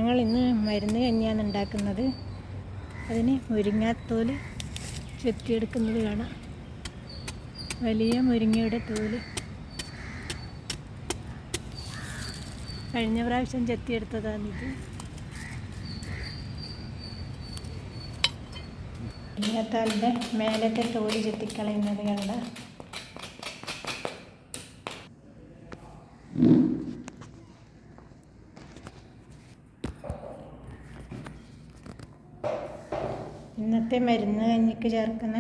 ഞങ്ങൾ ഇന്ന് മരുന്ന് കഞ്ഞിയാണ് ഉണ്ടാക്കുന്നത്. അതിന് മുരിങ്ങാത്തോല് ചെത്തിയെടുക്കുന്നത് കാണാം. വലിയ മുരിങ്ങയുടെ തോല് കഴിഞ്ഞ പ്രാവശ്യം ചെത്തിയെടുത്തതാണിത്. മുരിങ്ങാത്താലിൻ്റെ മേലത്തെ തോല് ചെത്തിക്കളയുന്നത് കണ്ട. ഇന്നത്തെ മരുന്ന് കഞ്ഞിക്ക് ചേർക്കുന്ന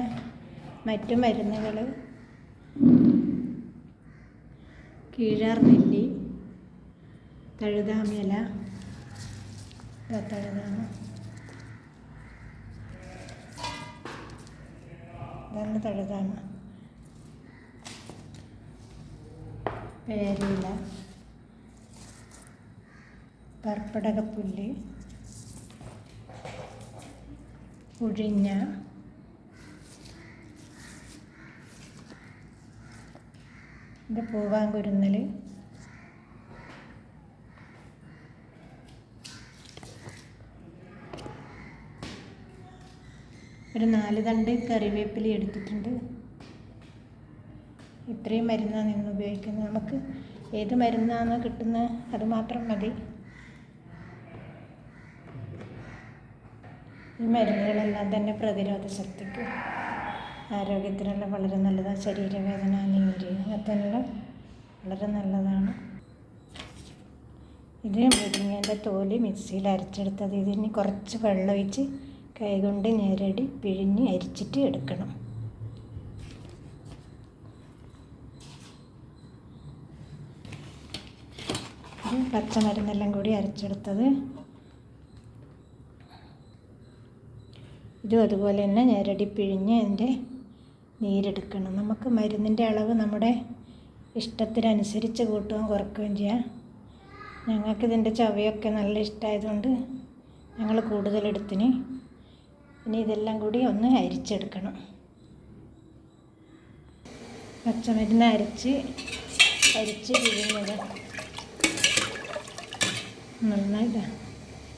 മറ്റു മരുന്നുകൾ കീഴാർനെല്ലി, തഴുതാമില, തഴുതാമ, ഇതാണ് തഴുതാമ, പേരില, കർപ്പടകപ്പുല്ല്, ഉഴിഞ്ഞ, ഇത് പൂവാങ്കുരുന്നൽ, ഒരു 4 തണ്ട് കറിവേപ്പില എടുത്തിട്ടുണ്ട്. ഇത്രയും മരുന്നാണ് ഇന്ന് ഉപയോഗിക്കുന്നത്. നമുക്ക് ഏത് മരുന്നാണ് കിട്ടുന്നത് അത് മാത്രം മതി. ഈ മരുന്നുകളെല്ലാം തന്നെ പ്രതിരോധ ശക്തിക്ക്, ആരോഗ്യത്തിനെല്ലാം വളരെ നല്ലതാണ്. ശരീരവേദന, നീര്, അതെല്ലാം വളരെ നല്ലതാണ്. ഇത് മുരിങ്ങേൻ്റെ തോല് മിക്സിയിൽ അരച്ചെടുത്തത്. ഇതിന് കുറച്ച് വെള്ളം ഒഴിച്ച് കൈകൊണ്ട് ഞെരടി പിഴിഞ്ഞ് അരിച്ചിട്ട് എടുക്കണം. ഇത് പച്ചമരുന്നെല്ലാം കൂടി അരച്ചെടുത്തത്. ഇതും അതുപോലെ തന്നെ ഞെരടി പിഴിഞ്ഞ് അതിൻ്റെ നീരെടുക്കണം. നമുക്ക് മരുന്നിൻ്റെ അളവ് നമ്മുടെ ഇഷ്ടത്തിനനുസരിച്ച് കൂട്ടുകയും കുറയ്ക്കുകയും ചെയ്യാം. ഞങ്ങൾക്കിതിൻ്റെ ചവയൊക്കെ നല്ല ഇഷ്ടമായതുകൊണ്ട് ഞങ്ങൾ കൂടുതലെടുത്തിന്. ഇനി ഇതെല്ലാം കൂടി ഒന്ന് അരിച്ചെടുക്കണം. പച്ചമരുന്ന് അരിച്ച് പിഴിഞ്ഞത് നന്നായിട്ട്.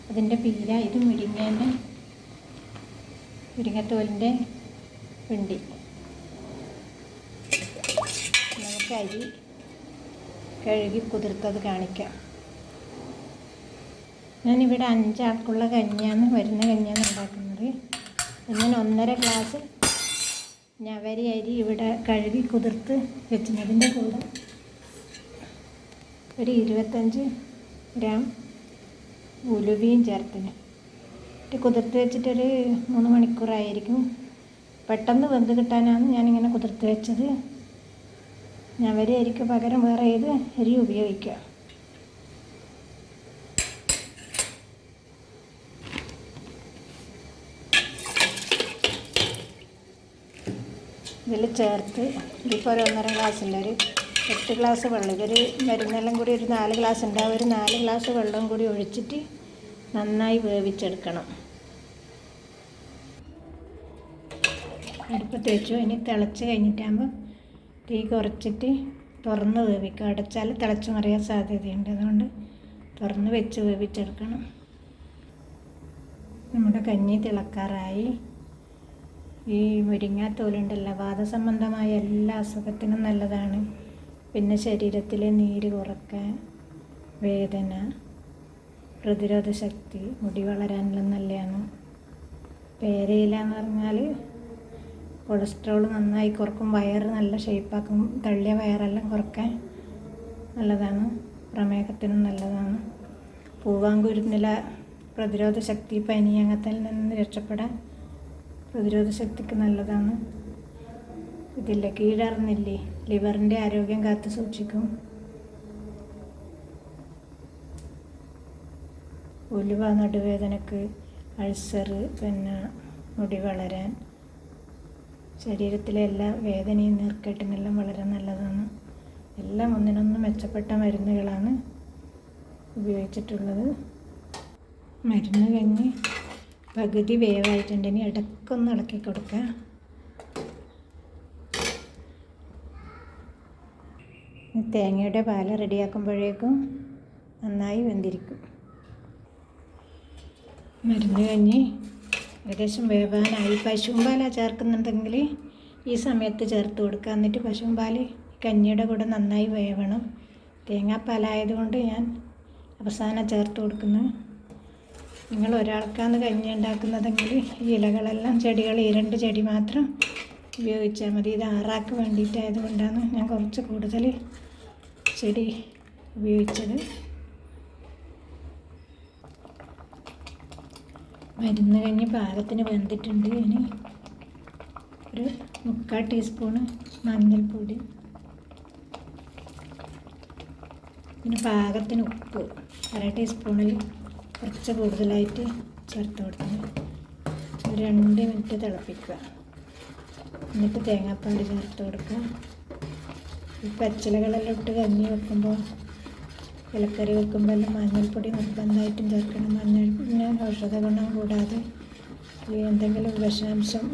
അതിൻ്റെ പീര, ഇത് മുരിങ്ങത്തോലിൻ്റെ പിണ്ടി. നമുക്ക് അരി കഴുകി കുതിർത്തത് കാണിക്കാം. ഞാനിവിടെ 5 ആൾക്കുള്ള മരുന്ന് കഞ്ഞിയാണ് ഉണ്ടാക്കുന്നത്. ഞാൻ 1.5 ഗ്ലാസ് ഞവരി അരി ഇവിടെ കഴുകി കുതിർത്ത് വെച്ചിട്ടുണ്ട്. അതിൻ്റെ കൂടെ ഒരു 25 ഗ്രാം ഉലുവയും ചേർത്തിന്. കുതിർത്ത് വെച്ചിട്ടൊരു 3 മണിക്കൂറായിരിക്കും. പെട്ടെന്ന് വെന്ത് കിട്ടാനാണ് ഞാനിങ്ങനെ കുതിർത്ത് വെച്ചത്. ഞവരി അരിക്ക് പകരം വേറെ ഏത് അരി ഉപയോഗിക്കുക. ഇതിൽ ചേർത്ത് ഇതിപ്പോൾ ഒരു 1.5 ഗ്ലാസ്സില്ല, ഒരു 8 ഗ്ലാസ് വെള്ളം. ഇതൊരു മരുന്നെല്ലാം കൂടി ഒരു 4 ഗ്ലാസ് ഉണ്ടാവും. ഒരു 4 ഗ്ലാസ് വെള്ളം കൂടി ഒഴിച്ചിട്ട് നന്നായി വേവിച്ചെടുക്കണം. അടുപ്പത്ത് വെച്ചു. ഇനി തിളച്ച് കഴിഞ്ഞിട്ടാകുമ്പോൾ തീ കുറച്ചിട്ട് തുറന്ന് വേവിക്കുക. അടച്ചാൽ തിളച്ച് മറിയാൻ സാധ്യതയുണ്ട്. അതുകൊണ്ട് തുറന്ന് വെച്ച് വേവിച്ചെടുക്കണം. നമ്മുടെ കഞ്ഞി തിളക്കാറായി. ഈ മുരിങ്ങാത്തോലുണ്ടല്ലോ, വാതസംബന്ധമായ എല്ലാ അസുഖത്തിനും നല്ലതാണ്. പിന്നെ ശരീരത്തിലെ നീര് കുറക്കാൻ, വേദന, പ്രതിരോധ ശക്തി, മുടി വളരാനെല്ലാം നല്ലതാണ്. പേരയില എന്ന് പറഞ്ഞാൽ കൊളസ്ട്രോൾ നന്നായി കുറക്കും, വയറ് നല്ല ഷേപ്പാക്കും, തള്ളിയ വയറെല്ലാം കുറക്കാൻ നല്ലതാണ്. പ്രമേഹത്തിനും നല്ലതാണ്. പൂവാങ്കുരുന്നില പ്രതിരോധ ശക്തി, പനി അങ്ങനത്തെ നിന്ന് രക്ഷപ്പെടാൻ പ്രതിരോധ ശക്തിക്ക് നല്ലതാണ്. ഇതില്ല കീഴാർനെല്ലി ലിവറിൻ്റെ ആരോഗ്യം കാത്തു സൂക്ഷിക്കും. ഉലുവ നടുവേദനക്ക്, അൾസർ, പിന്നെ മുടി വളരാൻ, ശരീരത്തിലെ എല്ലാ വേദനയും നീർക്കെട്ടിനെല്ലാം വളരെ നല്ലതാണ്. എല്ലാം ഒന്നിനൊന്ന് മെച്ചപ്പെട്ട മരുന്നുകളാണ് ഉപയോഗിച്ചിട്ടുള്ളത്. മരുന്ന് കഞ്ഞി പകുതി വേവായിട്ടുണ്ടെങ്കിൽ ഇടയ്ക്കൊന്ന് ഇളക്കി കൊടുക്കുക. തേങ്ങയുടെ പാൽ റെഡിയാക്കുമ്പോഴേക്കും നന്നായി വെന്തിരിക്കും. മരുന്ന് കഞ്ഞി ഏകദേശം വേവാനായി. പശുവും പാലാണ് ചേർക്കുന്നുണ്ടെങ്കിൽ ഈ സമയത്ത് ചേർത്ത് കൊടുക്കുക. എന്നിട്ട് പശുവും പാല് കഞ്ഞിയുടെ കൂടെ നന്നായി വേവണം. തേങ്ങാപ്പാലായതുകൊണ്ട് ഞാൻ അവസാനം ചേർത്ത് കൊടുക്കുന്നു. നിങ്ങൾ ഒരാൾക്കാണ് കഞ്ഞി ഉണ്ടാക്കുന്നതെങ്കിൽ ഈ ഇലകളെല്ലാം ചെടികൾ 2 ചെടി മാത്രം ഉപയോഗിച്ചാൽ മതി. ഇത് 6 ആൾക്ക് വേണ്ടിയിട്ടായതുകൊണ്ടാണ് ഞാൻ കുറച്ച് കൂടുതൽ ചെടി ഉപയോഗിച്ചത്. മരുന്ന് കഞ്ഞി പാകത്തിന് വെന്തിട്ടുണ്ട്. ഇനി ഒരു 3/4 ടീസ്പൂണ് മഞ്ഞൾപ്പൊടി, പിന്നെ പാകത്തിന് ഉപ്പ് 1/2 ടീസ്പൂണിൽ കുറച്ച് കൂടുതലായിട്ട് ചേർത്ത് കൊടുക്കണം. ഒരു 2 മിനിറ്റ് തിളപ്പിക്കുക. എന്നിട്ട് തേങ്ങാപ്പാൽ ചേർത്ത് കൊടുക്കുക. ഈ പച്ചിലകളെല്ലാം ഇട്ട് കഞ്ഞി വെക്കുമ്പോൾ, ഇലക്കറി വെക്കുമ്പോൾ എല്ലാം മഞ്ഞൾപ്പൊടി നിർബന്ധമായിട്ടും ചേർക്കണം. മഞ്ഞളിന് ഔഷധ ഗുണം കൂടാതെ എന്തെങ്കിലും വിഷാംശം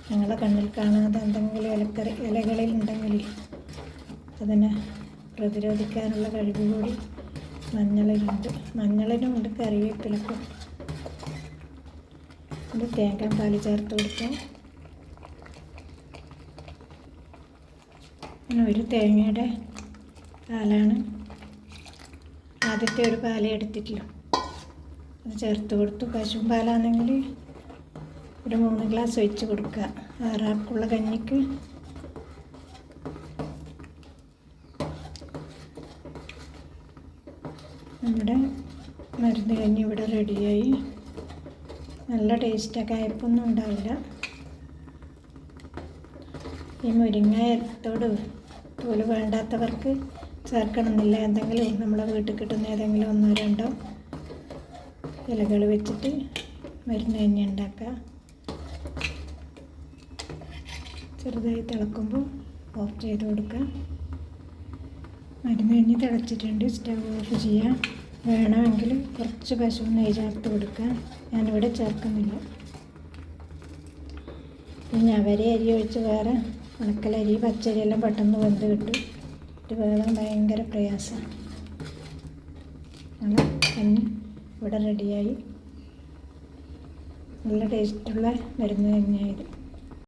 ഞങ്ങളുടെ കണ്ണിൽ കാണാതെ എന്തെങ്കിലും ഇലകളിൽ ഉണ്ടെങ്കിൽ അതിനെ പ്രതിരോധിക്കാനുള്ള കഴിവ് കൂടി മഞ്ഞളിനുമുണ്ട്, കറിവേപ്പിലക്കും. ഇത് തേങ്ങാപ്പാൽ ചേർത്ത് കൊടുക്കാം. ഒരു തേങ്ങയുടെ പാലാണ്, ആദ്യത്തെ ഒരു പാലേ എടുത്തിട്ടില്ല, അത് ചേർത്ത് കൊടുത്തു. പശുവും പാലാണെങ്കിൽ ഒരു 3 ഗ്ലാസ് ഒഴിച്ച് കൊടുക്കുക 6 ആൾക്കുള്ള കഞ്ഞിക്ക്. നമ്മുടെ മരുന്ന് കഞ്ഞി ഇവിടെ റെഡിയായി. നല്ല ടേസ്റ്റൊക്കെ കയ്പൊന്നും ഉണ്ടാവില്ല. ഈ മുരിങ്ങത്തോട് തോല് വേണ്ടാത്തവർക്ക് ചേർക്കണമെന്നില്ല. എന്തെങ്കിലും നമ്മളെ വീട്ടിൽ കിട്ടുന്ന ഏതെങ്കിലും 1-2 ഇലകൾ വെച്ചിട്ട് മരുന്ന് കഞ്ഞി ഉണ്ടാക്കുക. ചെറുതായി തിളക്കുമ്പോൾ ഓഫ് ചെയ്ത് കൊടുക്കുക. മരുന്ന് കഞ്ഞി തിളച്ചിട്ടുണ്ട്. സ്റ്റവ് ഓഫ് ചെയ്യുക. വേണമെങ്കിൽ കുറച്ച് പശു നെയ്യ് ചേർത്ത് കൊടുക്കുക. ഞാനിവിടെ ചേർക്കുന്നില്ല. പിന്നെ അവരെ അരി ഒഴിച്ച് വേറെ ഉണക്കലരി, പച്ചരി എല്ലാം പെട്ടെന്ന് വെന്ത് കിട്ടും. ഇത് വേവാൻ ഭയങ്കര പ്രയാസമാണ്. നല്ല കഞ്ഞി ഇവിടെ റെഡിയായി. നല്ല ടേസ്റ്റുള്ള മരുന്ന് കഞ്ഞിയായത്.